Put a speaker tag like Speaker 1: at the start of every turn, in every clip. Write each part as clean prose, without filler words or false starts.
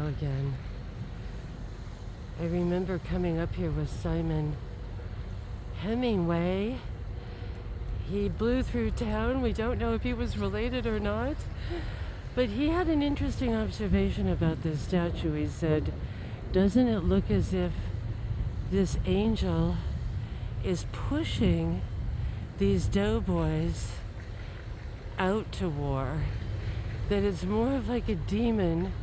Speaker 1: again. I remember coming up here with Simon Hemingway. He blew through town. We don't know if he was related or not. But he had an interesting observation about this statue. He said, doesn't it look as if this angel is pushing these doughboys out to war? That it's more of like a demon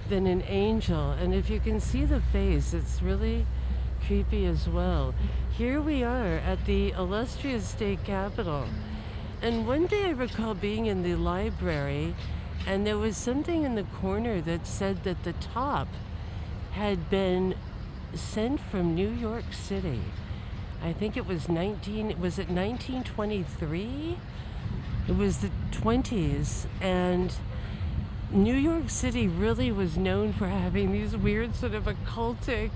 Speaker 1: than an angel. And if you can see the face, it's really creepy as well. Here we are at the illustrious state capitol. And one day I recall being in the library, and there was something in the corner that said that the top had been sent from New York City. I think it was 1923? It was the 20s, and New York City really was known for having these weird sort of occultic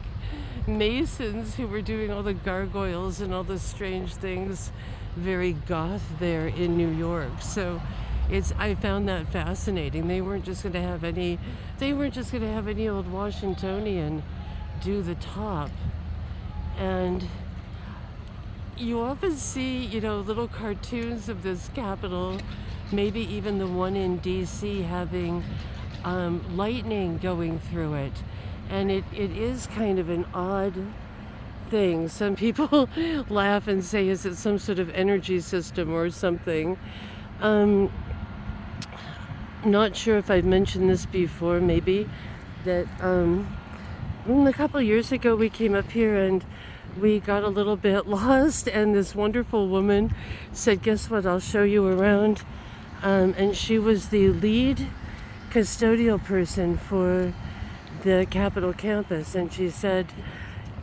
Speaker 1: masons who were doing all the gargoyles and all the strange things, very goth there in New York. So I found that fascinating. They weren't just going to have any old Washingtonian do the top. And you often see, little cartoons of this Capitol, maybe even the one in DC having lightning going through it. And it is kind of an odd thing. Some people laugh and say, is it some sort of energy system or something? Not sure if I've mentioned this before, maybe, that a couple of years ago we came up here and we got a little bit lost, and this wonderful woman said, guess what, I'll show you around. And she was the lead custodial person for the Capitol campus, and she said,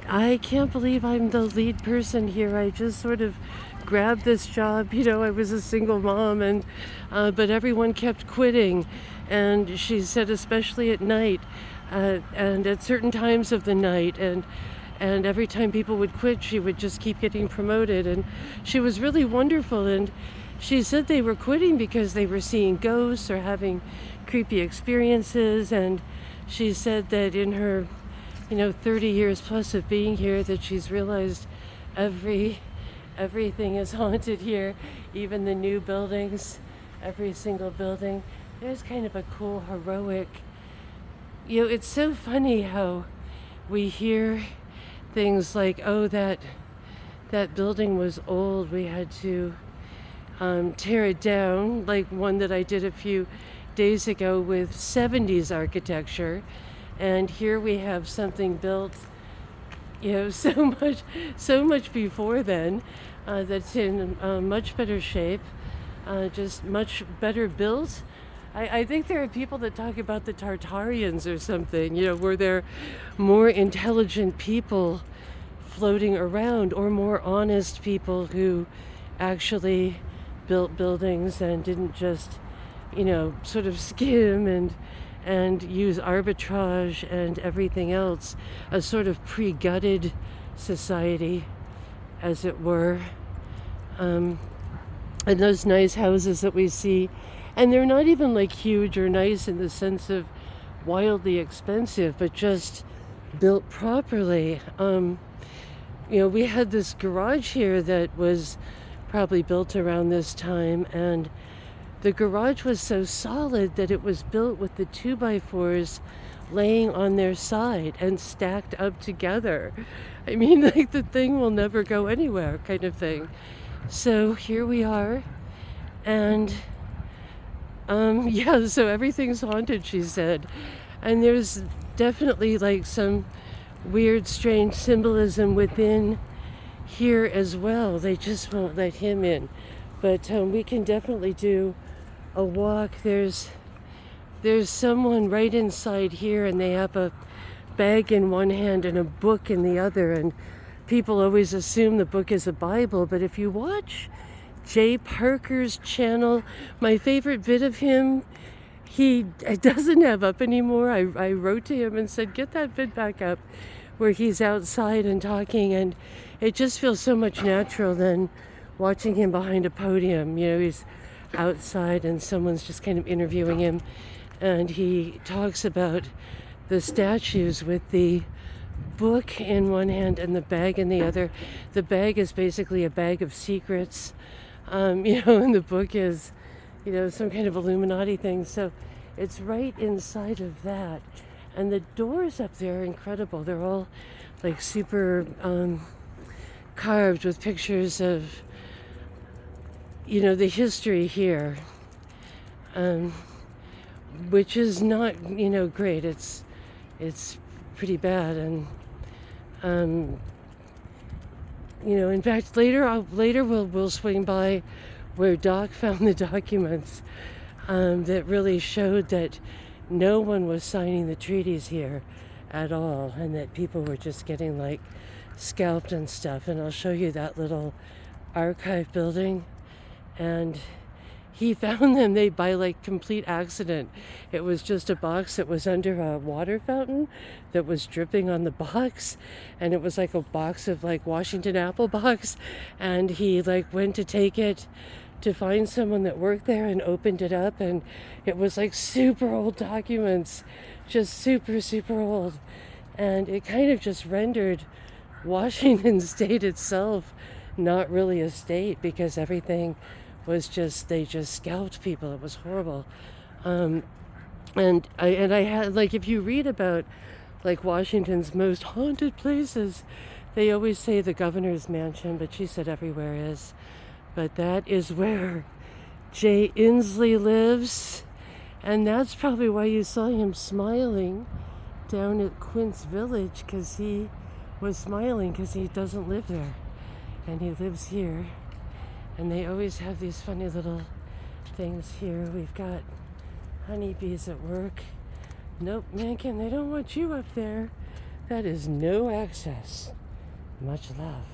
Speaker 1: I can't believe I'm the lead person here. I just sort of grabbed this job. I was a single mom, and but everyone kept quitting. And she said, especially at night, and at certain times of the night, and every time people would quit, she would just keep getting promoted. And she was really wonderful. And she said they were quitting because they were seeing ghosts or having creepy experiences. And she said that in her 30 years plus of being here, that she's realized everything is haunted here, even the new buildings, every single building. There's kind of a cool, heroic, it's so funny how we hear things like, oh, that building was old, we had to tear it down, like one that I did a few days ago with 70s architecture. And here we have something built, so much before then, that's in much better shape, just much better built. I think there are people that talk about the Tartarians or something, were there more intelligent people floating around, or more honest people who actually built buildings and didn't just, sort of skim and use arbitrage and everything else, a sort of pre-gutted society, as it were. And those nice houses that we see, and they're not even like huge or nice in the sense of wildly expensive, but just built properly. We had this garage here that was probably built around this time, and the garage was so solid that it was built with the 2x4s laying on their side and stacked up together. I mean, like, the thing will never go anywhere, kind of thing. So here we are, and so everything's haunted, she said. And there's definitely like some weird, strange symbolism within here as well. They just won't let him in. But we can definitely do a walk. There's someone right inside here, and they have a bag in one hand and a book in the other. And people always assume the book is a Bible, but if you watch Jay Parker's channel, my favorite bit of him, he doesn't have up anymore. I wrote to him and said, get that bit back up, where he's outside and talking, and it just feels so much natural than watching him behind a podium. He's outside and someone's just kind of interviewing him, and he talks about the statues with the book in one hand and the bag in the other. The bag is basically a bag of secrets, and the book is, some kind of Illuminati thing. So it's right inside of that. And the doors up there are incredible. They're all like super carved with pictures of, the history here, which is not, great. It's pretty bad. And in fact, later we'll swing by where Doc found the documents that really showed that no one was signing the treaties here at all, and that people were just getting like scalped and stuff. And I'll show you that little archive building. And he found them by like complete accident. It was just a box that was under a water fountain that was dripping on the box, and it was like a box of like Washington apple box, and he like went to take it to find someone that worked there and opened it up, and it was like super old documents, just super, super old. And it kind of just rendered Washington state itself not really a state, because everything was they just scalped people. It was horrible. And I had, like, if you read about like Washington's most haunted places, they always say the governor's mansion, but she said everywhere is. But that is where Jay Inslee lives, and that's probably why you saw him smiling down at Quince Village, because he was smiling because he doesn't live there, and he lives here. And they always have these funny little things here. We've got honeybees at work. Nope, Mankin, they don't want you up there. That is no access. Much love.